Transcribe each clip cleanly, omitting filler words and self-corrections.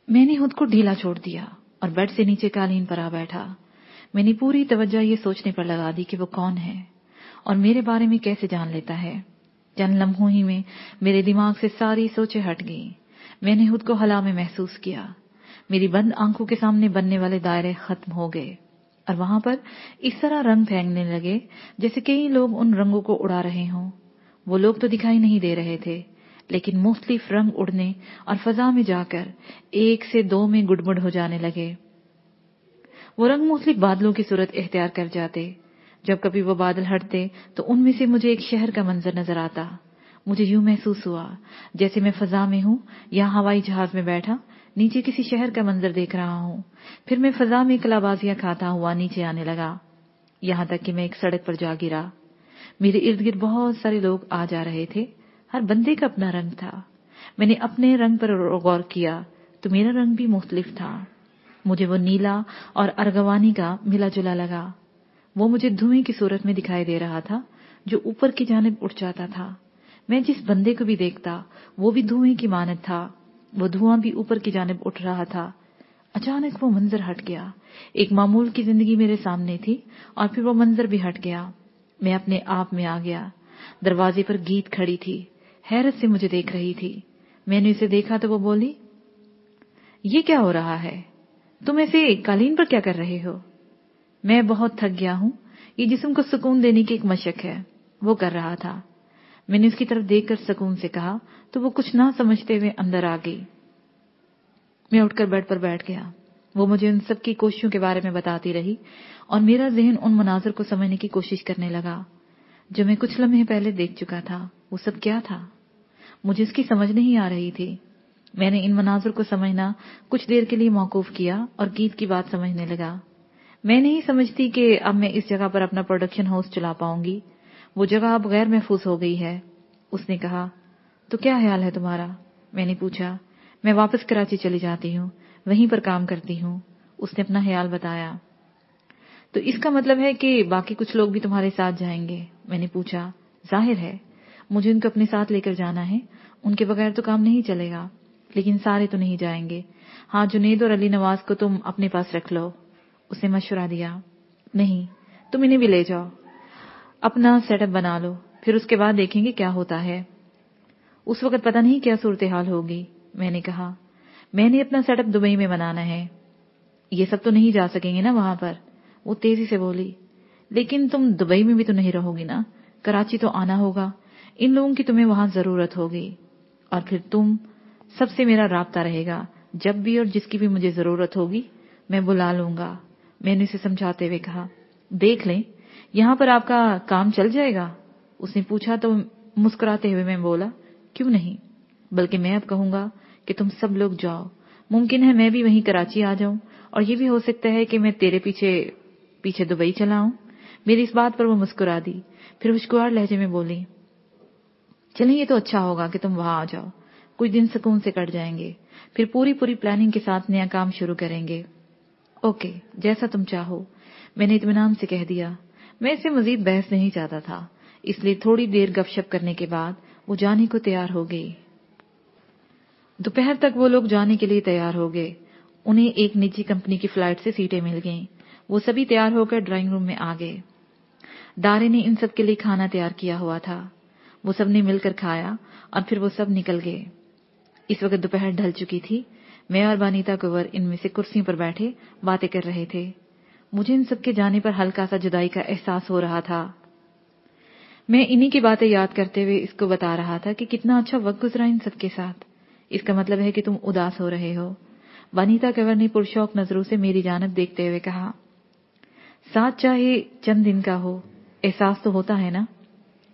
मैंने खुद को ढीला छोड़ दिया और बेड से नीचे कालीन पर आ बैठा। मैंने पूरी तवज्जो ये सोचने पर लगा दी कि वो कौन है और मेरे बारे में कैसे जान लेता है। चंद लम्हों ही में मेरे दिमाग से सारी सोचें हट गईं। मैंने खुद को हला में महसूस किया। मेरी बंद आंखों के सामने बनने वाले दायरे खत्म हो गए और वहां पर इस तरह रंग फेंकने लगे जैसे कई लोग उन रंगों को उड़ा रहे हों। वो लोग तो दिखाई नहीं दे रहे थे, लेकिन मुख्तलिफ रंग उड़ने और फजा में जाकर एक से दो में गुड़मुड़ हो जाने लगे। वो रंग मुख्तलिफ बादलों की सूरत इख्तियार कर जाते। जब कभी वो बादल हटते तो उनमें से मुझे एक शहर का मंजर नजर आता। मुझे यूं महसूस हुआ जैसे मैं फजा में हूं या हवाई जहाज में बैठा नीचे किसी शहर का मंजर देख रहा हूं। फिर मैं फजा में कलाबाजियां खाता हुआ नीचे आने लगा, यहां तक कि मैं एक सड़क पर जा गिरा। मेरे इर्द गिर्द बहुत सारे लोग आ जा रहे थे। हर बंदे का अपना रंग था। मैंने अपने रंग पर गौर किया तो मेरा रंग भी मुख्तलिफ था। मुझे वो नीला और अर्गवानी का मिला जुला लगा। वो मुझे धुएं की सूरत में दिखाई दे रहा था जो ऊपर की जानिब उठ जाता था। मैं जिस बंदे को भी देखता वो भी धुएं की मानद था। वो धुआं भी ऊपर की जानिब उठ रहा था। अचानक वो मंजर हट गया। एक मामूल की जिंदगी मेरे सामने थी और फिर वो मंजर भी हट गया। मैं अपने आप में आ गया। दरवाजे पर गीत खड़ी थी, हैरत से मुझे देख रही थी। मैंने उसे देखा तो वो बोली, ये क्या हो रहा है? तुम ऐसे कालीन पर क्या कर रहे हो? मैं बहुत थक गया हूं। ये जिस्म को सुकून देने की एक मशक है, वो कर रहा था। मैंने उसकी तरफ देखकर सुकून से कहा तो वो कुछ ना समझते हुए अंदर आ गई। मैं उठकर बेड पर बैठ गया। वो मुझे उन सब की कोशिशों के बारे में बताती रही और मेरा ज़हन उन मनाज़र को समझने की कोशिश करने लगा जो मैं कुछ लम्हे पहले देख चुका था। वो सब क्या था? मुझे इसकी समझ नहीं आ रही थी। मैंने इन मनाज़र को समझना कुछ देर के लिए मौकूफ किया और गीत की बात समझने लगा। मैं नहीं समझती कि अब मैं इस जगह पर अपना प्रोडक्शन हाउस चला पाऊंगी। वो जगह अब गैर महफूज हो गई है। उसने कहा, तो क्या ख्याल है तुम्हारा? मैंने पूछा। मैं वापस कराची चली जाती हूँ, वहीं पर काम करती हूँ। उसने अपना ख्याल बताया। तो इसका मतलब है कि बाकी कुछ लोग भी तुम्हारे साथ जाएंगे? मैंने पूछा। जाहिर है, मुझे उनको अपने साथ लेकर जाना है। उनके बगैर तो काम नहीं चलेगा। लेकिन सारे तो नहीं जाएंगे। हाँ, जुनैद और अली नवाज को तुम अपने पास रख लो। उसने मशवरा दिया। नहीं, तुम इन्हें भी ले जाओ, अपना सेटअप बना लो, फिर उसके बाद देखेंगे क्या होता है। उस वक्त पता नहीं क्या सूरत हाल होगी। मैंने कहा, मैंने अपना सेटअप दुबई में बनाना है। ये सब तो नहीं जा सकेंगे ना वहां पर? वो तेजी से बोली। लेकिन तुम दुबई में भी तो नहीं रहोगी ना, कराची तो आना होगा। इन लोगों की तुम्हें वहां जरूरत होगी और फिर तुम सबसे मेरा राब्ता रहेगा। जब भी और जिसकी भी मुझे जरूरत होगी मैं बुला लूंगा। मैंने उसे समझाते हुए कहा, देख लें, यहां पर आपका काम चल जाएगा? उसने पूछा तो मुस्कुराते हुए मैं बोला, क्यों नहीं, बल्कि मैं अब कहूंगा कि तुम सब लोग जाओ। मुमकिन है मैं भी वहीं कराची आ जाऊं और ये भी हो सकता है कि मैं तेरे पीछे पीछे दुबई चला आऊं। मेरी इस बात पर वो मुस्कुरा दी। फिर खुशगवार लहजे में बोली, चलिए, ये तो अच्छा होगा कि तुम वहां आ जाओ। कुछ दिन सुकून से कट जाएंगे, फिर पूरी प्लानिंग के साथ नया काम शुरू करेंगे। ओके, जैसा तुम चाहो, मैंने इत्मीनान से कह दिया। मैं इससे मजीद बहस नहीं चाहता था, इसलिए थोड़ी देर गपशप करने के बाद वो जाने को तैयार हो गई। दोपहर तक वो लोग जाने के लिए तैयार हो गए। उन्हें एक निजी कंपनी की फ्लाइट से सीटें मिल गईं। वो सभी तैयार होकर ड्राइंग रूम में आ गए। दारे ने इन सब के लिए खाना तैयार किया हुआ था। वो सब ने मिलकर खाया और फिर वो सब निकल गए। इस वक्त दोपहर ढल चुकी थी। मैं और बानीता कुंवर इनमें से कुर्सियों पर बैठे बातें कर रहे थे। मुझे इन सब के जाने पर हल्का सा जुदाई का एहसास हो रहा था। मैं इन्हीं की बातें याद करते हुए इसको बता रहा था कि कितना अच्छा वक्त गुजरा इन सबके साथ। इसका मतलब है कि तुम उदास हो रहे हो। बानीता कंवर ने पुरशौक नजरों से मेरी जानब देखते हुए कहा, साथ चाहे चंद दिन का हो, एहसास तो होता है ना?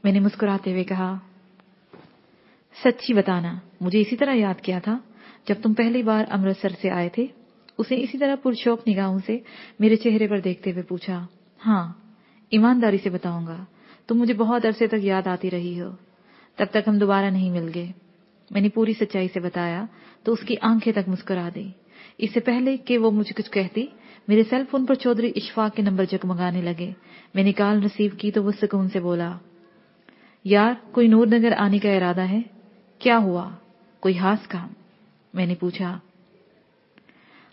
मैंने मुस्कुराते हुए कहा, सच्ची बताना, मुझे इसी तरह याद किया था जब तुम पहली बार अमृतसर से आए थे। उसे इसी तरह पुरशौक निगाहों से मेरे चेहरे पर देखते हुए पूछा। हाँ, ईमानदारी से बताऊंगा, तुम मुझे बहुत अरसे तक याद आती रही हो। तब तक हम दोबारा नहीं मिल गए। मैंने पूरी सच्चाई से बताया तो उसकी आंखें तक मुस्कुरा दी। इससे पहले कि वो मुझे कुछ कहती, मेरे सेल फोन पर चौधरी इशफाक के नंबर जगमगाने लगे। मैंने कॉल रिसीव की तो वो सुकून से बोला, यार, कोई नूरनगर आने का इरादा है? क्या हुआ, कोई खास काम? मैंने पूछा।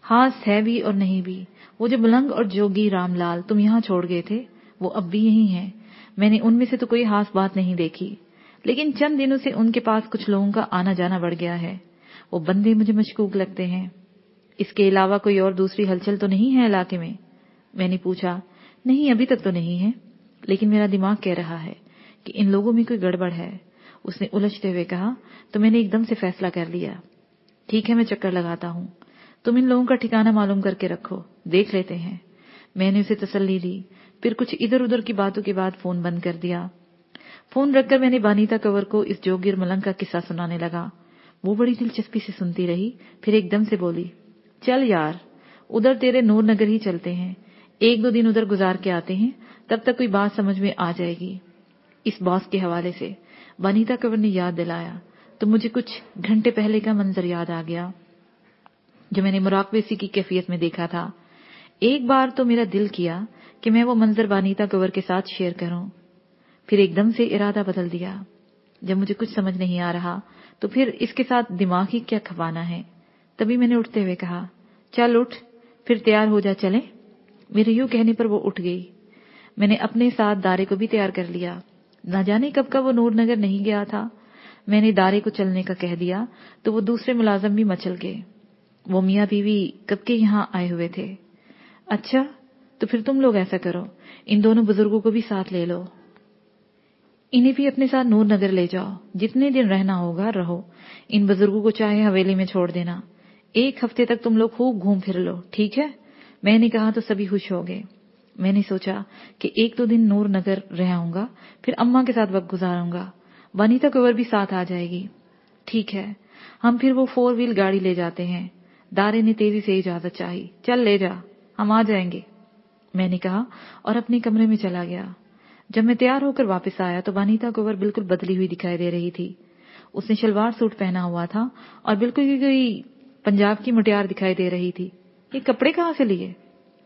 हास है भी और नहीं भी। वो जो मलंग और जोगी रामलाल तुम यहाँ छोड़ गए थे, वो अब भी यही हैं। मैंने उनमें से तो कोई हास बात नहीं देखी, लेकिन चंद दिनों से उनके पास कुछ लोगों का आना जाना बढ़ गया है। वो बंदे मुझे मशकूक लगते हैं। इसके अलावा कोई और दूसरी हलचल तो नहीं है इलाके में? मैंने पूछा। नहीं, अभी तक तो नहीं है, लेकिन मेरा दिमाग कह रहा है कि इन लोगों में कोई गड़बड़ है। उसने उलझते हुए कहा। तो मैंने एकदम से फैसला कर लिया। ठीक है, मैं चक्कर लगाता हूँ। तुम इन लोगों का ठिकाना मालूम करके रखो, देख लेते हैं। मैंने उसे तसल्ली दी। फिर कुछ इधर उधर की बातों के बाद फोन बंद कर दिया। फोन रखकर मैंने बानीता कंवर को इस जोगी और मलंग का किस्सा सुनाने लगा। वो बड़ी दिलचस्पी से सुनती रही। फिर एकदम से बोली, चल यार, उधर तेरे नूर नगर ही चलते हैं। 1-2 दिन उधर गुजार के आते हैं, तब तक कोई बात समझ में आ जाएगी। इस बॉस के हवाले से बानीता कंवर ने याद दिलाया तो मुझे कुछ घंटे पहले का मंजर याद आ गया जो मैंने मुराकबेसी की कैफियत में देखा था। एक बार तो मेरा दिल किया कि मैं वो मंजर बानीता कंवर के साथ शेयर करूं, फिर एकदम से इरादा बदल दिया। जब मुझे कुछ समझ नहीं आ रहा तो फिर इसके साथ दिमाग ही क्या खपाना है। तभी मैंने उठते हुए कहा, चल उठ, फिर तैयार हो जा, चले। मेरे यूं कहने पर वो उठ गई। मैंने अपने साथ दारे को भी तैयार कर लिया। न जाने कब का वो नूर नगर नहीं गया था। मैंने दारे को चलने का कह दिया तो वो दूसरे मुलाजम भी मचल गए। वो मियाँ बीवी कब के यहाँ आए हुए थे। अच्छा, तो फिर तुम लोग ऐसा करो, इन दोनों बुजुर्गों को भी साथ ले लो। इन्हें भी अपने साथ नूर नगर ले जाओ। जितने दिन रहना होगा रहो। इन बुजुर्गों को चाहे हवेली में छोड़ देना। 1 हफ्ते तक तुम लोग खूब घूम फिर लो, ठीक है? मैंने कहा तो सभी खुश हो गए। मैंने सोचा कि 1-2 दिन नूर नगर रह आऊंगा, फिर अम्मा के साथ वक्त गुजारूंगा। बानीता कंवर भी साथ आ जाएगी। ठीक है, हम फिर वो 4 व्हील गाड़ी ले जाते हैं। दारे ने तेजी से इजाजत चाही। चल ले जा, हम आ जाएंगे, मैंने कहा और अपने कमरे में चला गया। जब मैं तैयार होकर वापस आया तो बानीता कंवर बिल्कुल बदली हुई दिखाई दे रही थी। उसने शलवार सूट पहना हुआ था और बिल्कुल ही कोई पंजाब की मुटियार दिखाई दे रही थी। ये कपड़े कहाँ से लिए?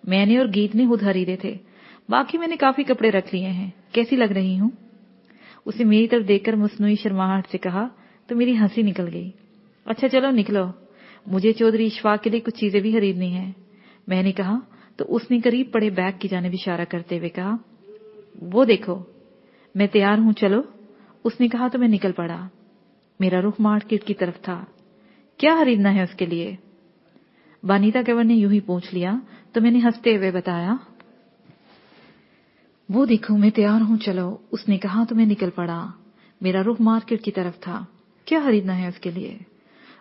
मैंने और गीत ने खुद खरीदे थे। बाकी मैंने काफी कपड़े रख लिए हैं। कैसी लग रही हूँ? उसे मेरी तरफ देखकर मसनूई शर्माहट से कहा तो मेरी हंसी निकल गई। अच्छा चलो निकलो, मुझे चौधरी इशफाक के लिए कुछ चीजें भी खरीदनी हैं, मैंने कहा तो उसने करीब पड़े बैग की जानिब इशारा करते हुए कहा, वो देखो, मैं तैयार हूं, चलो। उसने कहा तो मैं निकल पड़ा। मेरा रुख मार्केट की तरफ था। क्या खरीदना है उसके लिए? बानीता कंवर ने यूं ही पूछ लिया तो मैंने हंसते हुए बताया, वो देखो मैं तैयार हूं, चलो। उसने कहा तो मैं निकल पड़ा। मेरा रुख मार्केट की तरफ था। क्या खरीदना है उसके लिए?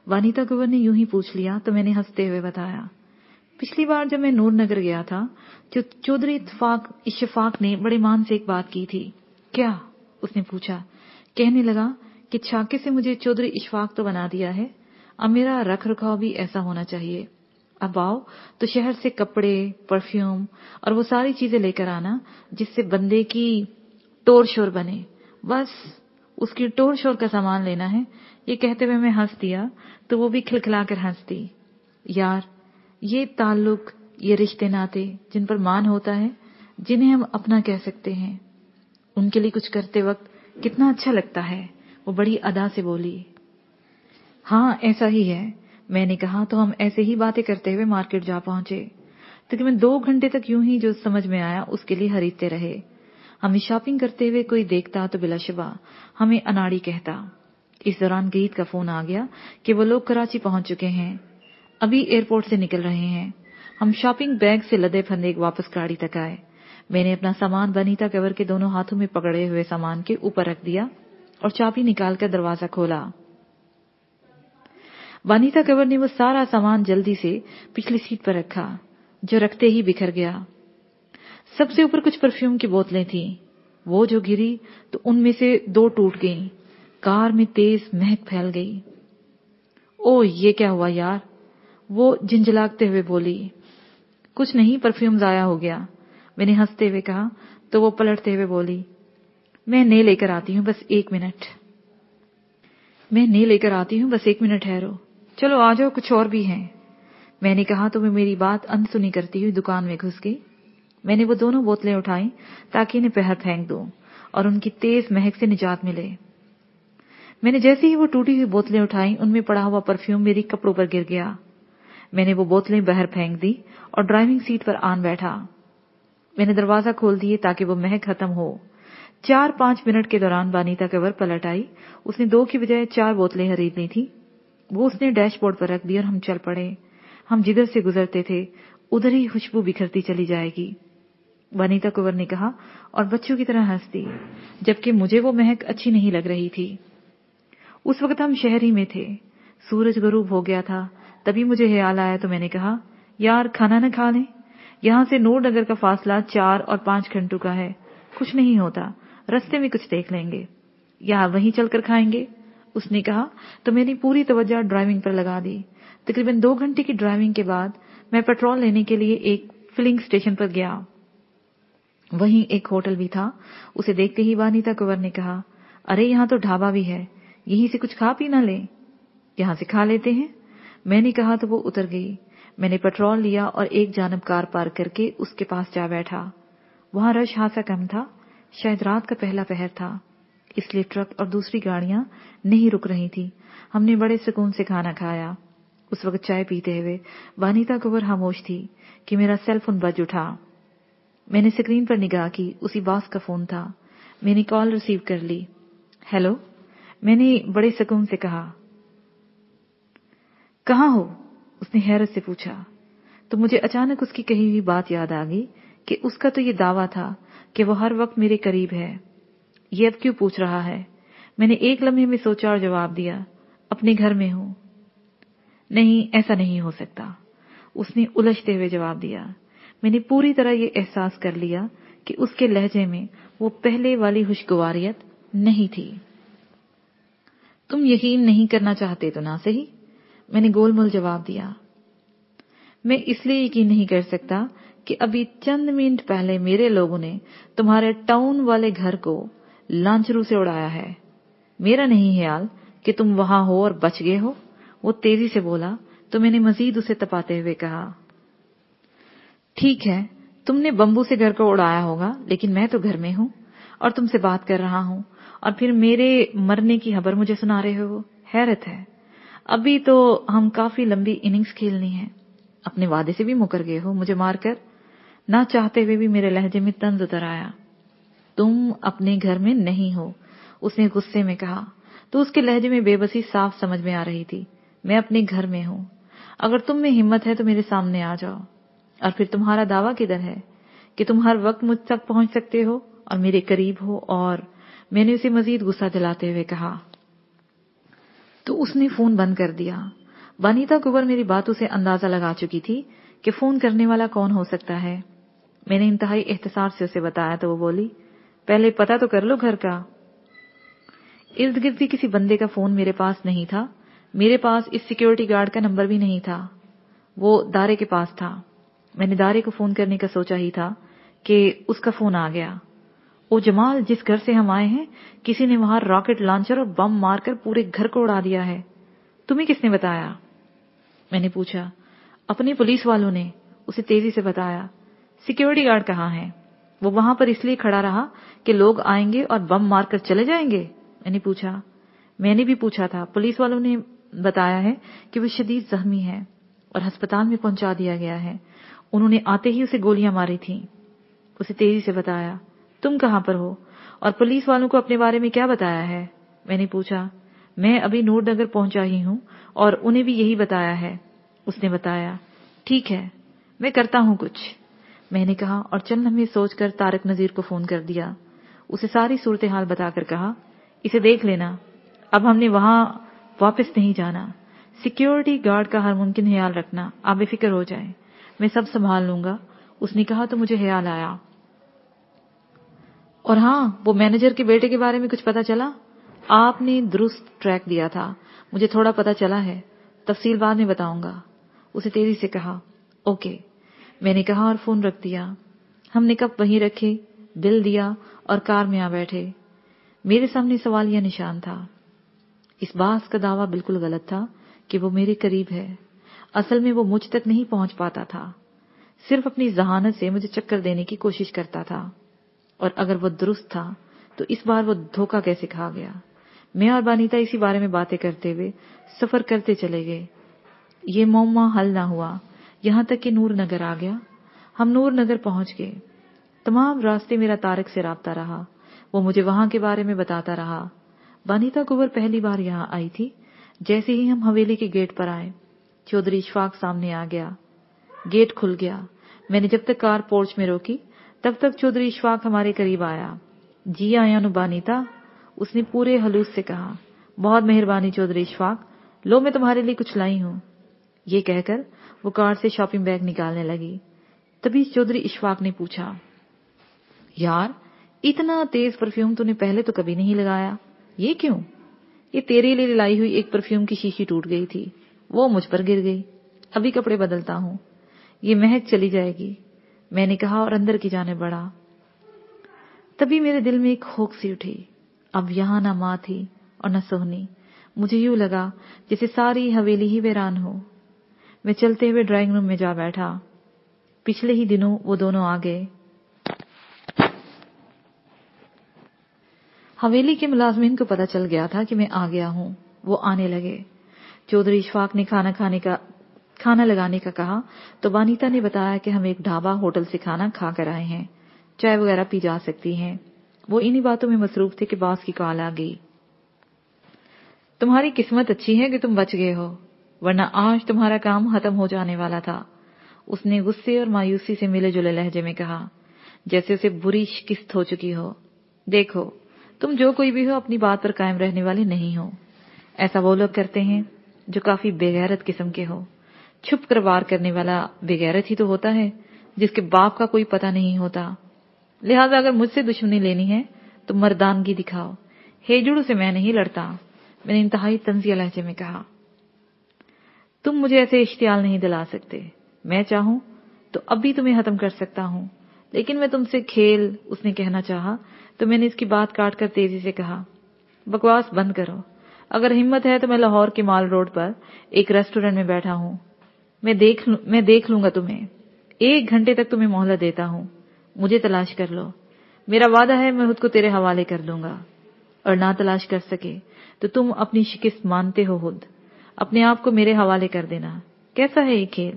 बानीता कंवर ने यूं ही पूछ लिया तो मैंने हंसते हुए बताया, पिछली बार जब मैं नूर नगर गया था तो चौधरी इशफाक ने बड़े मान से एक बात की थी। क्या? उसने पूछा। कहने लगा कि छाके से मुझे चौधरी इशफाक तो बना दिया है, अब मेरा रख रखाव भी ऐसा होना चाहिए। अब आओ तो शहर से कपड़े, परफ्यूम और वो सारी चीजें लेकर आना जिससे बंदे की टोर शोर बने। बस उसकी टोर शोर का सामान लेना है। ये कहते हुए मैं हंस दिया तो वो भी खिलखिलाकर हंस दी। यार, ये ताल्लुक, ये रिश्ते नाते जिन पर मान होता है, जिन्हें हम अपना कह सकते हैं, उनके लिए कुछ करते वक्त कितना अच्छा लगता है। वो बड़ी अदा से बोली। हाँ, ऐसा ही है, मैंने कहा। तो हम ऐसे ही बातें करते हुए मार्केट जा पहुंचे। तकरीबन 2 घंटे तक यूं ही जो समझ में आया उसके लिए खरीदते रहे। हमें शॉपिंग करते हुए कोई देखता तो बिलाशुबा हमें अनाड़ी कहता। इस दौरान गीत का फोन आ गया कि वो लोग कराची पहुंच चुके हैं, अभी एयरपोर्ट से निकल रहे हैं। हम शॉपिंग बैग से लदे फंदे वापस गाड़ी तक आए। मैंने अपना सामान बानीता कंवर के दोनों हाथों में पकड़े हुए सामान के ऊपर रख दिया और चाबी निकालकर दरवाजा खोला। बानीता कंवर ने वो सारा सामान जल्दी से पिछली सीट पर रखा, जो रखते ही बिखर गया। सबसे ऊपर कुछ परफ्यूम की बोतलें थीं। वो जो गिरी तो उनमें से 2 टूट गईं। कार में तेज महक फैल गई। ओ, ये क्या हुआ यार? वो झिंझलाते हुए बोली। कुछ नहीं, परफ्यूम जाया हो गया, मैंने हंसते हुए कहा तो वो पलटते हुए बोली, मैं नए लेकर आती हूँ, बस 1 मिनट। मैं नए लेकर आती हूँ, बस 1 मिनट ठहरो। चलो आ जाओ, कुछ और भी हैं, मैंने कहा तो मैं मेरी बात अनसुनी करती हुई दुकान में घुस गई। मैंने वो दोनों बोतलें उठाई ताकि इन्हें बाहर फेंक दूं और उनकी तेज महक से निजात मिले। मैंने जैसे ही वो टूटी हुई बोतलें उठाई, उनमें पड़ा हुआ परफ्यूम मेरी कपड़ों पर गिर गया। मैंने वो बोतलें बाहर फेंक दी और ड्राइविंग सीट पर आन बैठा। मैंने दरवाजा खोल दिए ताकि वो महक खत्म हो। 4-5 मिनट के दौरान वानिता कंवर पलट आई। उसने 2 की बजाय 4 बोतलें खरीदनी थी। वो उसने डैशबोर्ड पर रख दी और हम चल पड़े। हम जिधर से गुजरते थे उधर ही खुशबू बिखरती चली जाएगी, वानिता कंवर ने कहा और बच्चों की तरह हंस दी, जबकि मुझे वो महक अच्छी नहीं लग रही थी। उस वक्त हम शहर ही में थे। सूरज गरूब हो गया था। तभी मुझे ख्याल आया तो मैंने कहा, यार खाना न खा लें? यहाँ से नूरनगर का फासला 4 और 5 घंटों का है। कुछ नहीं होता, रास्ते में कुछ देख लेंगे या वहीं चलकर खाएंगे, उसने कहा। तो मैंने पूरी तवज्जो ड्राइविंग पर लगा दी। तकरीबन 2 घंटे की ड्राइविंग के बाद मैं पेट्रोल लेने के लिए एक फिलिंग स्टेशन पर गया। वहीं एक होटल भी था। उसे देखते ही वानिता कंवर ने कहा, अरे यहाँ तो ढाबा भी है, यहीं से कुछ खा पी ना ले? यहाँ से खा लेते हैं, मैंने कहा तो वो उतर गई। मैंने पेट्रोल लिया और एक जानब कार पार्क करके उसके पास जा बैठा। वहां रश खासा कम था, शायद रात का पहला पहर था, इसलिए ट्रक और दूसरी गाड़ियां नहीं रुक रही थी। हमने बड़े सुकून से खाना खाया। उस वक्त चाय पीते हुए वानिता कंवर खामोश थी कि मेरा सेल फोन बज उठा। मैंने स्क्रीन पर निगाह की, उसी बॉस का फोन था। मैंने कॉल रिसीव कर ली। हेलो, मैंने बड़े सुकून से कहा। कहाँ हो? उसने हैरत से पूछा। तो मुझे अचानक उसकी कही हुई बात याद आ गई कि उसका तो ये दावा था कि वो हर वक्त मेरे करीब है। ये अब क्यों पूछ रहा है? मैंने एक लम्हे में सोचा और जवाब दिया, अपने घर में हूं। नहीं, ऐसा नहीं हो सकता, उसने उलझते हुए जवाब दिया। मैंने पूरी तरह ये एहसास कर लिया कि उसके लहजे में वो पहले वाली खुशगवारियत नहीं थी। तुम यकीन नहीं करना चाहते तो ना सही, मैंने गोलमोल जवाब दिया। मैं इसलिए यकीन नहीं कर सकता कि अभी चंद मिनट पहले मेरे लोगों ने तुम्हारे टाउन वाले घर को लांचरू से उड़ाया है। मेरा नहीं ख्याल कि तुम वहां हो और बच गए हो, वो तेजी से बोला। तो मैंने मजीद उसे तपाते हुए कहा, ठीक है, तुमने बम्बू से घर को उड़ाया होगा, लेकिन मैं तो घर में हूं और तुमसे बात कर रहा हूं, और फिर मेरे मरने की खबर मुझे सुना रहे हो। हैरत है, अभी तो हम काफी लंबी इनिंग्स खेलनी है। अपने वादे से भी मुकर गए हो मुझे मारकर। ना चाहते हुए भी मेरे लहजे में तंज उतर आया। तुम अपने घर में नहीं हो, उसने गुस्से में कहा। तो उसके लहजे में बेबसी साफ समझ में आ रही थी। मैं अपने घर में हूं। अगर तुम में हिम्मत है तो मेरे सामने आ जाओ। और फिर तुम्हारा दावा किधर है कि तुम हर वक्त मुझ तक पहुंच सकते हो और मेरे करीब हो? और मैंने उसे मजीद गुस्सा दिलाते हुए कहा। तो उसने फोन बंद कर दिया। वानिता कंवर मेरी बातों से अंदाजा लगा चुकी थी कि फोन करने वाला कौन हो सकता है। मैंने इंतहाई एहतसार से उसे बताया तो वो बोली, पहले पता तो कर लो घर का। इर्द गिर्द भी किसी बंदे का फोन मेरे पास नहीं था। मेरे पास इस सिक्योरिटी गार्ड का नंबर भी नहीं था। वो दारे के पास था। मैंने दारे को फोन करने का सोचा ही था कि उसका फोन आ गया। ओ जमाल, जिस घर से हम आए हैं, किसी ने वहां रॉकेट लॉन्चर और बम मारकर पूरे घर को उड़ा दिया है। तुम्हें किसने बताया? मैंने पूछा। अपने पुलिस वालों ने, उसे तेजी से बताया। सिक्योरिटी गार्ड कहाँ है? वो वहां पर इसलिए खड़ा रहा कि लोग आएंगे और बम मारकर चले जाएंगे? मैंने पूछा। मैंने भी पूछा था। पुलिस वालों ने बताया है कि वो शदीद जख्मी है और अस्पताल में पहुंचा दिया गया है। उन्होंने आते ही उसे गोलियां मारी थी, उसे तेजी से बताया। तुम कहां पर हो और पुलिस वालों को अपने बारे में क्या बताया है? मैंने पूछा। मैं अभी नूरनगर पहुंचा ही हूं और उन्हें भी यही बताया है, उसने बताया। ठीक है, मैं करता हूं कुछ, मैंने कहा और चंद लम्हे सोचकर तारक नजीर को फोन कर दिया। उसे सारी सूरत हाल बताकर कहा, इसे देख लेना, अब हमने वहां वापस नहीं जाना। सिक्योरिटी गार्ड का हर मुमकिन ख्याल रखना, आप बेफिक्र हो जाएं, मैं सब संभाल लूंगा, उसने कहा। तो मुझे ख्याल आया, और हाँ, वो मैनेजर के बेटे के बारे में कुछ पता चला? आपने दुरुस्त ट्रैक दिया था, मुझे थोड़ा पता चला है, तफसील बाद में बताऊंगा, उसे तेजी से कहा। ओके, मैंने कहा और फोन रख दिया। हमने कप वहीं रखे, बिल दिया और कार में आ बैठे। मेरे सामने सवाल या निशान था। इस बात का दावा बिल्कुल गलत था कि वो मेरे करीब है। असल में वो मुझ तक नहीं पहुंच पाता था, सिर्फ अपनी जहानत से मुझे चक्कर देने की कोशिश करता था। और अगर वो दुरुस्त था तो इस बार वो धोखा कैसे खा गया? मैं और वानिता इसी बारे में बातें करते हुए सफर करते चले गए। یہ معمہ حل نہ ہوا یہاں تک کہ نور نگر آ گیا۔ ہم نور نگر پہنچ گئے۔ تمام راستے میرا طارق سے رابطہ رہا، وہ مجھے وہاں کے بارے میں بتاتا رہا۔ بانیتا گوبر پہلی بار یہاں آئی تھی۔ جیسے ہی ہم حویلی کے گیٹ پر آئے، چودھری اشفاق سامنے آ گیا۔ گیٹ کھل گیا۔ میں نے جب تک کار پورچ میں روکی تب تک چودھری اشفاق ہمارے قریب آیا۔ جی آیا نو بانیتا، اس نے پورے خلوص سے کہا۔ بہت مہربانی چودھری اشفاق، لو میں تمہارے لیے کچھ لائی ہوں۔ یہ کہہ کر وہ کار سے شاپنگ بیگ نکالنے لگی۔ تبھی چودھری اشفاق نے پوچھا، یار اتنا تیز پرفیوم تو نے پہلے تو کبھی نہیں لگایا، یہ کیوں؟ یہ تیرے لیے لائی ہوئی ایک پرفیوم کی شیشی ٹوٹ گئی تھی، وہ مجھ پر گر گئی، ابھی کپڑے بدلتا ہوں، یہ مہک چلی جائے گی، میں نے کہا اور اندر کی جانب بڑھا۔ تبھی میرے دل میں ایک ہوک سی اٹھی۔ اب یہاں نہ ماں تھی اور نہ سہنی، مجھے یوں لگا جیسے ساری حویلی ہی ویران ہو۔ میں چلتے ہوئے ڈرائنگ روم میں جا بیٹھا۔ پچھلے ہی دنوں وہ دونوں آ گئے۔ حویلی کے ملازمین کو پتہ چل گیا تھا کہ میں آ گیا ہوں، وہ آنے لگے۔ چودھری اشفاق نے کھانا لگانے کا کہا تو بانیتا نے بتایا کہ ہم ایک ڈھابا ہوٹل سے کھانا کھا کر آئے ہیں، چائے وغیرہ پی جا سکتی ہیں۔ وہ انہی باتوں میں مصروف تھے کہ باس کی کال آ گئی۔ تمہاری قسمت اچھی ہے کہ تم بچ گئے ہو، ورنہ آج تمہارا کام ختم ہو جانے والا تھا، اس نے غصے اور مایوسی سے ملے جلے لہجے میں کہا، جیسے اسے بری شکست ہو چکی ہو۔ دیکھو تم جو کوئی بھی ہو اپنی بات پر قائم رہنے والے نہیں ہو، ایسا وہ لوگ کرتے ہیں جو کافی بے غیرت قسم کے ہو۔ چھپ کر وار کرنے والا بے غیرت ہی تو ہوتا ہے جس کے باپ کا کوئی پتہ نہیں ہوتا۔ لہٰذا اگر مجھ سے دشمنی لینی ہے تو مردانگی دکھاؤ، ہیجڑوں سے میں نہیں لڑتا، میں نے انتہائی طنزیہ لہجے میں کہا۔ تم مجھے ایسے اشتعال نہیں دلا سکتے، میں چاہوں تو اب بھی تمہیں ختم کر سکتا ہوں، لیکن میں تم سے کھیل، اس نے کہنا چاہا تو میں نے اس کی بات کاٹ کر تیزی سے کہا، بکواس بند کرو، اگر ہمت ہے تو میں لاہور کے مال روڈ پر ایک ریسٹورنٹ میں بیٹھا ہوں، میں دیکھ لوں گا تمہیں، 1 گھنٹے تک تمہیں مہلت دیتا ہوں، مجھے تلاش کر لو، میرا وعدہ ہے میں خود کو تیرے حوالے کر دوں گا، اور نہ تلاش کر سکے تو تم اپنی شکست مانتے ہو خود اپنے آپ کو میرے حوالے کر دینا۔ کیسا ہے یہ کھیل؟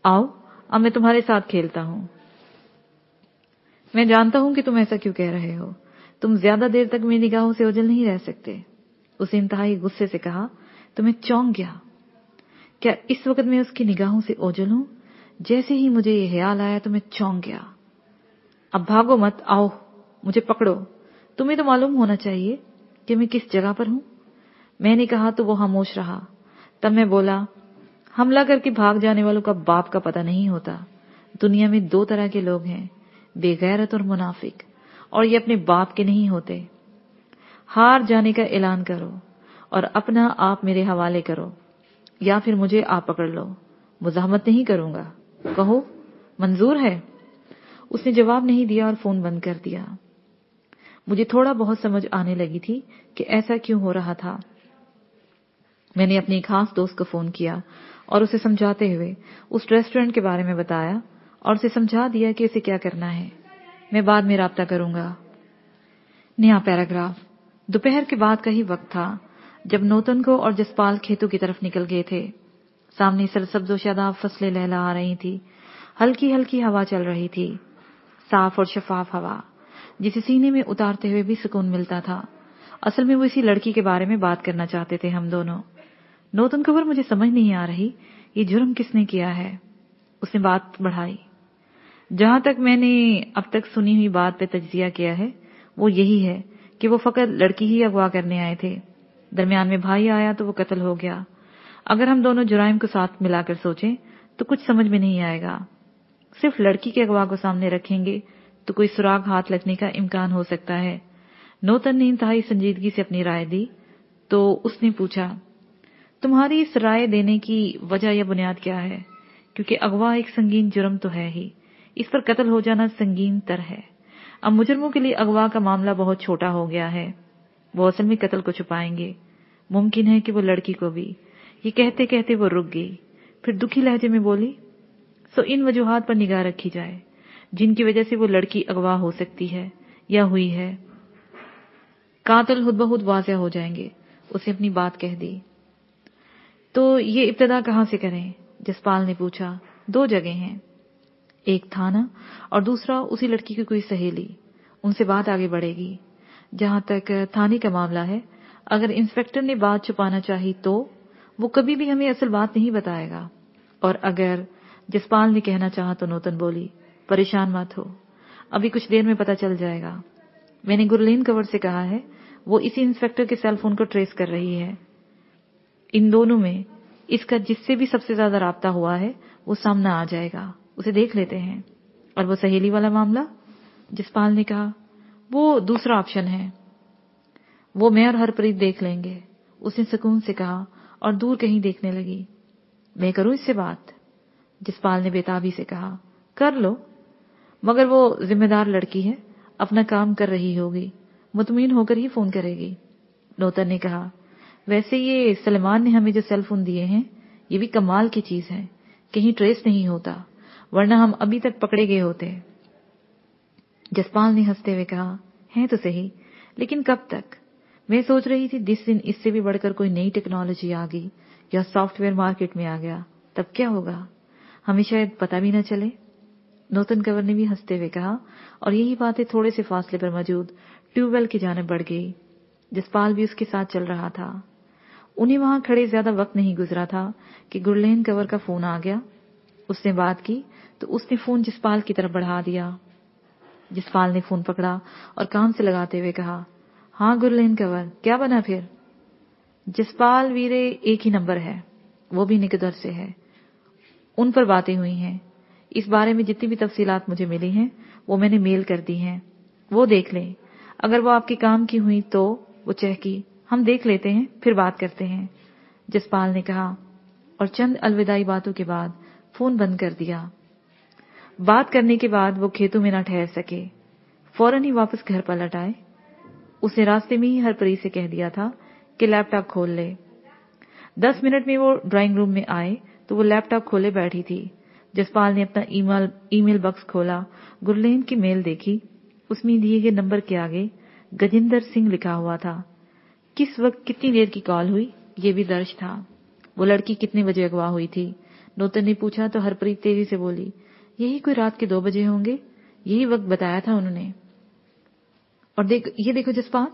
آؤ اب میں تمہارے ساتھ کھیلتا ہوں۔ میں جانتا ہوں کہ تم ایسا کیوں کہہ رہے ہو، تم زیادہ دیر تک میری نگاہوں سے اوجھل نہیں رہ سکتے، اسے انتہائی غصے سے کہا تو میں چونک گیا۔ کیا اس وقت میں اس کی نگاہوں سے اوجھل ہوں؟ جیسے ہی مجھے یہ خیال آیا تو میں چونک گیا۔ اب بھاگو مت، آؤ مجھے پکڑو، تمہیں تو معلوم ہونا چاہیے کہ میں کس جگہ پر ہوں۔ میں نے کہا تو وہ خاموش رہا۔ تب میں بولا، حملہ کر کے بھاگ جانے والوں کا باپ کا پتہ نہیں ہوتا، دنیا میں 2 طرح کے لوگ ہیں، بے غیرت اور منافق، اور یہ اپنے باپ کے نہیں ہوتے۔ ہار جانے کا اعلان کرو اور اپنا آپ میرے حوالے کرو، یا پھر مجھے آپ پکڑ لو، مزاحمت نہیں کروں گا، کہو منظور ہے؟ اس نے جواب نہیں دیا اور فون بند کر دیا۔ مجھے تھوڑا بہت سمجھ آنے لگی تھی کہ ایسا کیوں ہو رہا تھا۔ میں نے اپنے ایک خاص دوست کو فون کیا اور اسے سمجھاتے ہوئے اس ریسٹورنٹ کے بارے میں بتایا اور اسے سمجھا دیا کہ اسے کیا کرنا ہے، میں بعد میں رابطہ کروں گا۔ نیا پیراگراف۔ دوپہر کے بعد کا ہی وقت تھا جب نوتن کو اور جسپال کھیتوں کی طرف نکل گئے تھے۔ سامنے سرسبز و شاداب فصلیں لہلہا رہی تھی، ہلکی ہلکی ہوا چل رہی تھی، صاف اور شفاف ہوا جسے سینے میں اتارتے ہوئے بھی سکون ملتا تھا۔ اصل میں وہ اسی لڑکی کے بارے میں بات کرنا چاہتے تھے ہم دونوں۔ نوتن کور مجھے سمجھ نہیں آ رہی یہ جرم کس نے کیا ہے، اس نے بات بڑھائی۔ جہاں تک میں نے اب تک سنی ہوئی بات پہ تجزیہ کیا ہے وہ یہی ہے کہ وہ فقط لڑکی ہی اغوا کرنے آئے تھے، درمیان میں بھائی آیا تو وہ قتل ہو گیا۔ اگر ہم دونوں جرائم کو ساتھ ملا کر سوچیں تو کچھ سمجھ میں نہیں آئے گا۔ صرف لڑکی کے اغوا کو سامنے رکھیں گے تو کوئی سراغ ہاتھ لگنے کا امکان ہو سکتا ہے۔ نوتن نے انتہائی سنجیدگی سے اپنی رائے دی تو اس نے پوچھا، تمہاری اس رائے دینے کی وجہ یا بنیاد کیا ہے؟ کیونکہ اغوا ایک سنگین جرم تو ہے ہی، اس پر قتل ہو جانا سنگین تر ہے۔ اب مجرموں کے لیے اغوا کا معاملہ بہت چھوٹا ہو گیا ہے، وہ اصل میں قتل کو چھپائیں گے۔ ممکن ہے کہ وہ لڑکی کو بھی۔ یہ کہتے کہتے وہ رک گئی، پھر دکھی لہجے میں بولی، سو ان وجوہات پر نگاہ رکھی جائے جن کی وجہ سے وہ لڑکی اغوا ہو سکتی ہے یا ہوئی ہے، قاتل خود بخود واضح ہو جائیں گے۔ اسے اپنی بات کہہ دی۔ तो ये इब्तदा कहाँ से करें? जसपाल ने पूछा। 2 जगह हैं, एक थाना और दूसरा उसी लड़की की कोई सहेली। उनसे बात आगे बढ़ेगी। जहां तक थाने का मामला है, अगर इंस्पेक्टर ने बात छुपाना चाही तो वो कभी भी हमें असल बात नहीं बताएगा। और अगर जसपाल ने कहना चाहा तो नूतन बोली, परेशान मत हो, अभी कुछ देर में पता चल जाएगा। मैंने गुरलीन कंवर से कहा है, वो इसी इंस्पेक्टर के सेल फोन को ट्रेस कर रही है। इन दोनों में इसका जिससे भी सबसे ज्यादा राब्ता हुआ है वो सामना आ जाएगा, उसे देख लेते हैं। और वो सहेली वाला मामला? जसपाल ने कहा, वो दूसरा ऑप्शन है, वो मैं और हरप्रीत देख लेंगे, उसने सुकून से कहा और दूर कहीं देखने लगी। मैं करूं इससे बात? जसपाल ने बेताबी से कहा, कर लो, मगर वो जिम्मेदार लड़की है, अपना काम कर रही होगी, मुतमईन होकर ही फोन करेगी। नूतन ने कहा, वैसे ये सलमान ने हमें जो सेल फोन दिए हैं ये भी कमाल की चीज है, कहीं ट्रेस नहीं होता, वरना हम अभी तक पकड़े गए होते। जसपाल ने हंसते हुए कहा, है तो सही, लेकिन कब तक? मैं सोच रही थी जिस दिन इससे भी बढ़कर कोई नई टेक्नोलॉजी आ गई या सॉफ्टवेयर मार्केट में आ गया तब क्या होगा, हमें शायद पता भी न चले। नूतन कंवर ने भी हंसते हुए कहा और यही बातें थोड़े से फासले पर मौजूद ट्यूबवेल की जानिब बढ़ गई। जसपाल भी उसके साथ चल रहा था। उन्हें वहां खड़े ज्यादा वक्त नहीं गुजरा था कि गुरलीन कंवर का फोन आ गया। उसने बात की तो उसने फोन जसपाल की तरफ बढ़ा दिया। जसपाल ने फोन पकड़ा और कान से लगाते हुए कहा, हाँ गुरलीन कंवर, क्या बना फिर? जसपाल वीरे, एक ही नंबर है, वो भी निकदर से है, उन पर बातें हुई हैं। इस बारे में जितनी भी तफसीलात मुझे मिली हैं वो मैंने मेल कर दी हैं, वो देख लें। अगर वो आपके काम की हुई तो वो चहकी, हम देख लेते हैं, फिर बात करते हैं, जसपाल ने कहा और चंद अलविदाई बातों के बाद फोन बंद कर दिया। बात करने के बाद वो खेतों में न ठहर सके, फौरन ही वापस घर पलट आए। उसने रास्ते में ही हरप्रीत से कह दिया था कि लैपटॉप खोल ले। 10 मिनट में वो ड्राइंग रूम में आए तो वो लैपटॉप खोले बैठी थी। जसपाल ने अपना ईमेल बॉक्स खोला, गुरलीन की मेल देखी। उसमें दिए गए नंबर के आगे गजिंदर सिंह लिखा हुआ था। किस वक्त कितनी देर की कॉल हुई ये भी दर्ज था। वो लड़की कितने बजे अगवा हुई थी? नूतन ने पूछा तो हरप्रीत तेजी से बोली, यही कोई रात के 2 बजे होंगे, यही वक्त बताया था उन्होंने। और ये देखो जसपाल,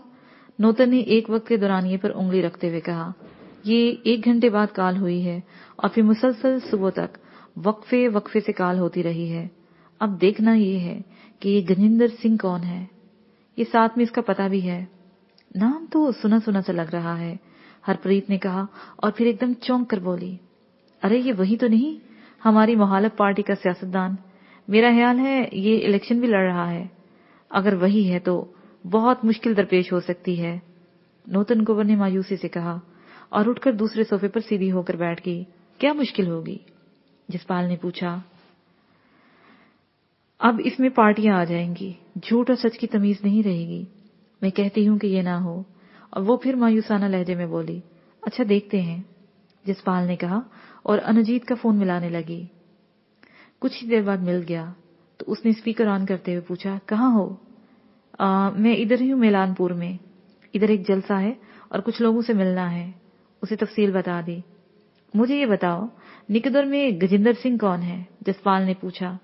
नूतन ने एक वक्त के दौरान ये पर उंगली रखते हुए कहा, ये 1 घंटे बाद कॉल हुई है और फिर मुसलसल सुबह तक वक्फे वक्फे से कॉल होती रही है। अब देखना ये है कि ये गजिंदर सिंह कौन है। ये साथ में इसका पता भी है, नाम तो सुना सुना सा लग रहा है, हरप्रीत ने कहा और फिर एकदम चौंक कर बोली, अरे ये वही तो नहीं, हमारी मुखालिफ पार्टी का सियासतदान, मेरा ख्याल है ये इलेक्शन भी लड़ रहा है। अगर वही है तो बहुत मुश्किल दरपेश हो सकती है, नूतन कंवर ने मायूसी से कहा और उठकर दूसरे सोफे पर सीधी होकर बैठ गई। क्या मुश्किल होगी? जसपाल ने पूछा। अब इसमें पार्टियां आ जाएंगी, झूठ और सच की तमीज नहीं रहेगी। मैं कहती हूं कि ये ना हो। और वो फिर मायूसाना लहजे में बोली, अच्छा देखते हैं, जसपाल ने कहा और अनुजीत का फोन मिलाने लगी। कुछ ही देर बाद मिल गया तो उसने स्पीकर ऑन करते हुए पूछा, कहाँ हो? मैं इधर ही हूं, मेलानपुर में, इधर एक जलसा है और कुछ लोगों से मिलना है। उसे तफसील बता दी। मुझे ये बताओ, निकदर में गजिंदर सिंह कौन है? जसपाल ने पूछा।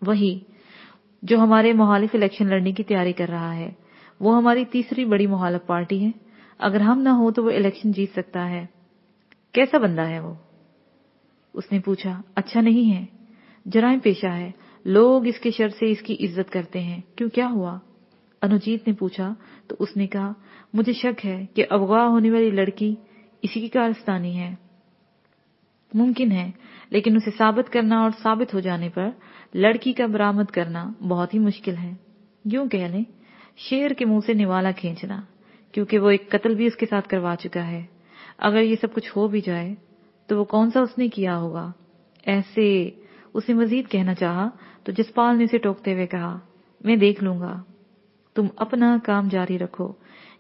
वही जो हमारे मुखालिफ इलेक्शन लड़ने की तैयारी कर रहा है। वो हमारी तीसरी बड़ी मुखालिफ पार्टी है, अगर हम ना हो तो वो इलेक्शन जीत सकता है। कैसा बंदा है वो? उसने पूछा। अच्छा नहीं है, जराइम पेशा है, लोग इसके शर से इसकी इज्जत करते हैं। क्यों, क्या हुआ? अनुजीत ने पूछा तो उसने कहा, मुझे शक है कि अगवा होने वाली लड़की इसी की कारस्तानी है। मुमकिन है, लेकिन उसे साबित करना और साबित हो जाने पर लड़की का बरामद करना बहुत ही मुश्किल है। यूं कह लें, शेर के मुंह से निवाला खींचना, क्योंकि वो एक कत्ल भी उसके साथ करवा चुका है। अगर ये सब कुछ हो भी जाए तो वो कौन सा उसने किया होगा? ऐसे उसे मजीद कहना चाहा तो जसपाल ने उसे टोकते हुए कहा, मैं देख लूंगा, तुम अपना काम जारी रखो।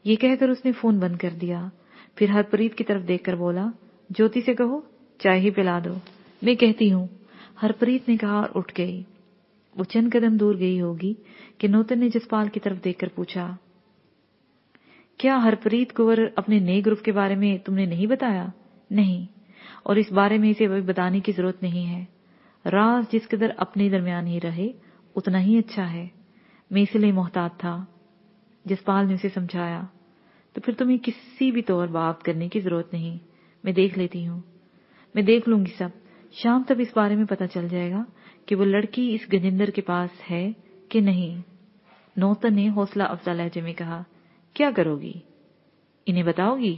ये कहकर उसने फोन बंद कर दिया। फिर हरप्रीत की तरफ देखकर बोला, ज्योति से कहो चाय ही पिला दो, मैं कहती हूँ। हरप्रीत ने कहा और उठ गई। वो चंद कदम दूर गई होगी कि नूतन ने जसपाल की तरफ देखकर पूछा, क्या हरप्रीत कुंवर अपने नए ग्रुप के बारे में तुमने नहीं बताया? नहीं, और इस बारे में इसे अभी बताने की जरूरत नहीं है। राज जिस कदर अपने दरमियान ही रहे उतना ही अच्छा है। मैं इसलिए मोहतात था। जसपाल ने उसे समझाया। तो फिर तुम्हें किसी भी तौर बात करने की जरूरत नहीं, मैं देख लेती हूँ। मैं देख लूंगी सब। शाम तक इस बारे में पता चल जाएगा कि वो लड़की इस गजेंद्र के पास है कि नहीं। नौतन ने हौसला अफजा लहजे में कहा। क्या करोगी? इन्हें बताओगी?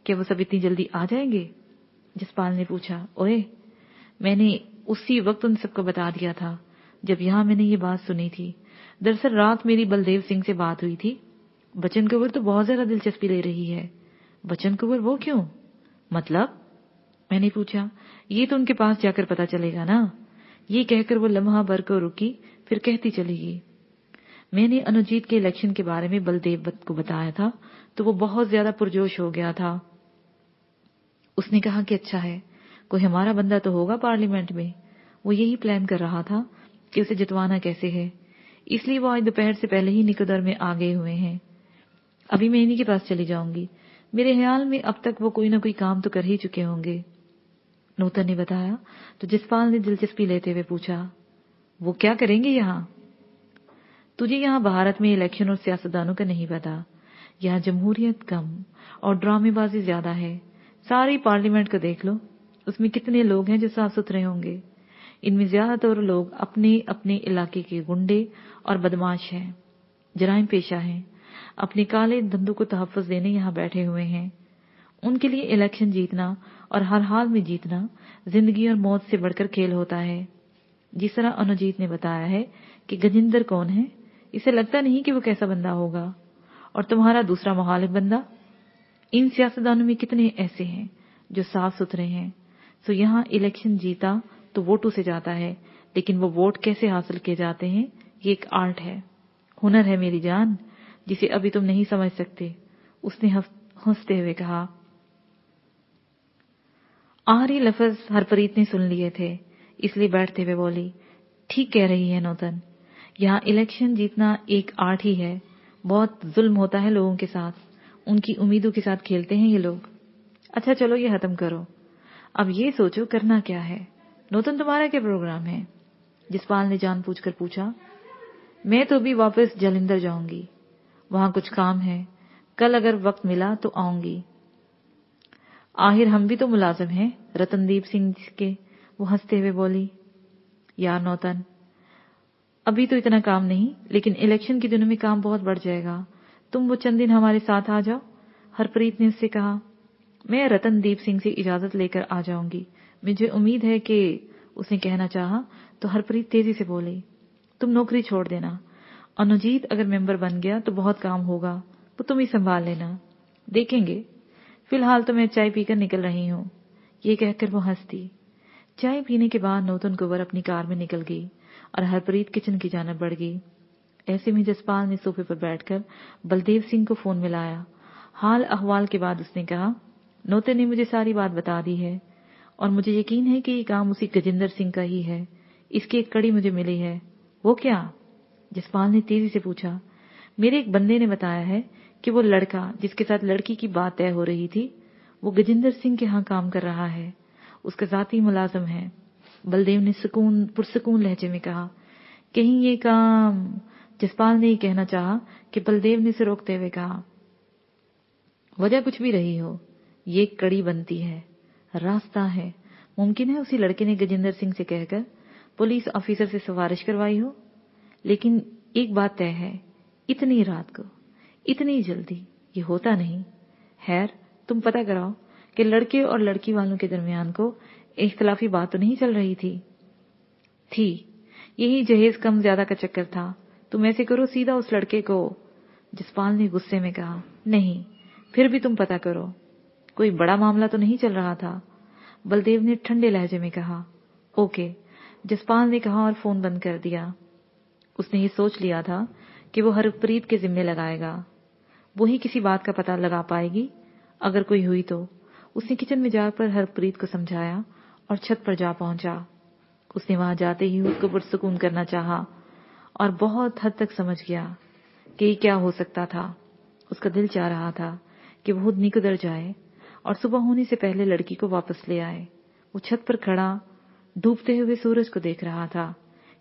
क्या वो सब इतनी जल्दी आ जाएंगे? जसपाल ने पूछा। ओए, मैंने उसी वक्त उन सबको बता दिया था जब यहां मैंने ये बात सुनी थी। दरअसल रात मेरी बलदेव सिंह से बात हुई थी। बचन कुंवर तो बहुत ज्यादा दिलचस्पी ले रही है। बचन कुंवर? वो क्यों? मतलब? मैंने पूछा। ये तो उनके पास जाकर पता चलेगा ना। ये कहकर वो लम्हा भर को रुकी, फिर कहती चलेगी। मैंने अनुजीत के इलेक्शन के बारे में बलदेव को बताया था तो वो बहुत ज्यादा पुरजोश हो गया था। उसने कहा कि अच्छा है, कोई हमारा बंदा तो होगा पार्लियामेंट में। वो यही प्लान कर रहा था कि उसे जितवाना कैसे है, इसलिए वो आज दोपहर से पहले ही निकोदर में आ गए हुए हैं। अभी मैं इन्हीं के पास चली जाऊंगी। मेरे ख्याल में अब तक वो कोई ना कोई काम तो कर ही चुके होंगे। नूतन ने बताया। तो जसपाल ने दिलचस्पी लेते हुए पूछा, वो क्या करेंगे यहाँ? तुझे यहाँ भारत में इलेक्शन और सियासतदानों का नहीं पता। यहाँ जमहूरियत कम और ड्रामेबाजी ज्यादा है। सारी पार्लियामेंट को देख लो, उसमें कितने लोग हैं जो साफ सुथरे होंगे। इनमें ज्यादातर लोग अपने अपने इलाके के गुंडे और बदमाश हैं, जराइम पेशा हैं, अपने काले धंधों को तहफ्फुज देने यहाँ बैठे हुए हैं। उनके लिए इलेक्शन जीतना और हर हाल में जीतना जिंदगी और मौत से बढ़कर खेल होता है। जिस तरह अनुजीत ने बताया है कि गजेंद्र कौन है, इसे लगता नहीं कि वो कैसा बंदा होगा। और तुम्हारा दूसरा मुखालिफ बंदा, इन सियासतदानों में कितने ऐसे हैं जो साफ सुथरे हैं। सो यहाँ इलेक्शन जीता तो वोटों से जाता है, लेकिन वो वोट कैसे हासिल किए जाते हैं ये एक आर्ट है, हुनर है मेरी जान, जिसे अभी तुम नहीं समझ सकते। उसने हंसते हुए कहा। आखिरी लफ्ज हरप्रीत ने सुन लिए थे, इसलिए बैठते हुए बोली, ठीक कह रही है नौतन, यहाँ इलेक्शन जीतना एक आर्ट ही है। बहुत जुल्म होता है लोगों के साथ, उनकी उम्मीदों के साथ खेलते हैं ये लोग। अच्छा चलो ये खत्म करो, अब ये सोचो करना क्या है। नौतन तुम्हारा क्या प्रोग्राम है? जसपाल ने जानबूझकर पूछा। मैं तो भी वापस जालंधर जाऊंगी, वहां कुछ काम है। कल अगर वक्त मिला तो आऊंगी। आखिर हम भी तो मुलाजिम हैं रतनदीप सिंह के। वो हंसते हुए बोली। यार नौतन, अभी तो इतना काम नहीं, लेकिन इलेक्शन के दिनों में काम बहुत बढ़ जाएगा। तुम वो चंद दिन हमारे साथ आ जाओ। हरप्रीत ने उससे कहा। मैं रतनदीप सिंह से इजाजत लेकर आ जाऊंगी। मुझे उम्मीद है कि उसने कहना चाहा तो हरप्रीत तेजी से बोली, तुम नौकरी छोड़ देना। अनुजीत अगर मेंबर बन गया तो बहुत काम होगा, वो तुम ही संभाल लेना। देखेंगे, फिलहाल तो मैं चाय पीकर निकल रही हूँ। ये कहकर वो हंसती। चाय पीने के बाद नौतन कुंवर अपनी कार में निकल गई और हरप्रीत किचन की जानब बढ़ गई। ऐसे में जसपाल ने सोफे पर बैठकर बलदेव सिंह को फोन मिलाया। हाल अहवाल के बाद उसने कहा, नौतन ने मुझे सारी बात बता दी है और मुझे यकीन है कि ये काम उसी गजेंद्र सिंह का ही है। इसकी एक कड़ी मुझे मिली है। वो क्या? जसपाल ने तेजी से पूछा। मेरे एक बंदे ने बताया है कि वो लड़का जिसके साथ लड़की की बात तय हो रही थी, वो गजेंद्र सिंह के यहाँ काम कर रहा है, उसका जाती मुलाजिम है। बलदेव ने पुरसकून लहजे में कहा। कहीं ये काम? जसपाल ने ये कहना चाहा कि बलदेव ने उसे रोकते हुए कहा, वजह कुछ भी रही हो, ये कड़ी बनती है, रास्ता है। मुमकिन है उसी लड़के ने गजेंद्र सिंह से कहकर पुलिस ऑफिसर से सिफारिश करवाई हो, लेकिन एक बात तय है, इतनी रात को इतनी जल्दी ये होता नहीं। खैर तुम पता कराओ कि लड़के और लड़की वालों के दरमियान को इख्तलाफी बात तो नहीं चल रही थी। यही जहेज कम ज्यादा का चक्कर था। तुम ऐसे करो, सीधा उस लड़के को। जसपाल ने गुस्से में कहा। नहीं, फिर भी तुम पता करो, कोई बड़ा मामला तो नहीं चल रहा था। बलदेव ने ठंडे लहजे में कहा। ओके, जसपाल ने कहा और फोन बंद कर दिया। उसने ये सोच लिया था कि वो हरप्रीत के जिम्मे लगाएगा, वही किसी बात का पता लगा पाएगी अगर कोई हुई तो। उसने किचन में जाकर हरप्रीत को समझाया और छत पर जा पहुंचा। उसने वहां जाते ही उसको पुरसुकून करना चाहा और बहुत हद तक समझ गया कि ये क्या हो सकता था। उसका दिल चाह रहा था कि वो खुद निकोदर जाए और सुबह होने से पहले लड़की को वापस ले आए। وہ چھت پر کھڑا ڈوبتے ہوئے سورج کو دیکھ رہا تھا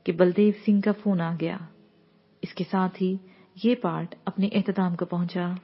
کہ بلدیو سنگھ کا فون آ گیا۔ اس کے ساتھ ہی یہ پارٹ اپنے اختتام کو پہنچا۔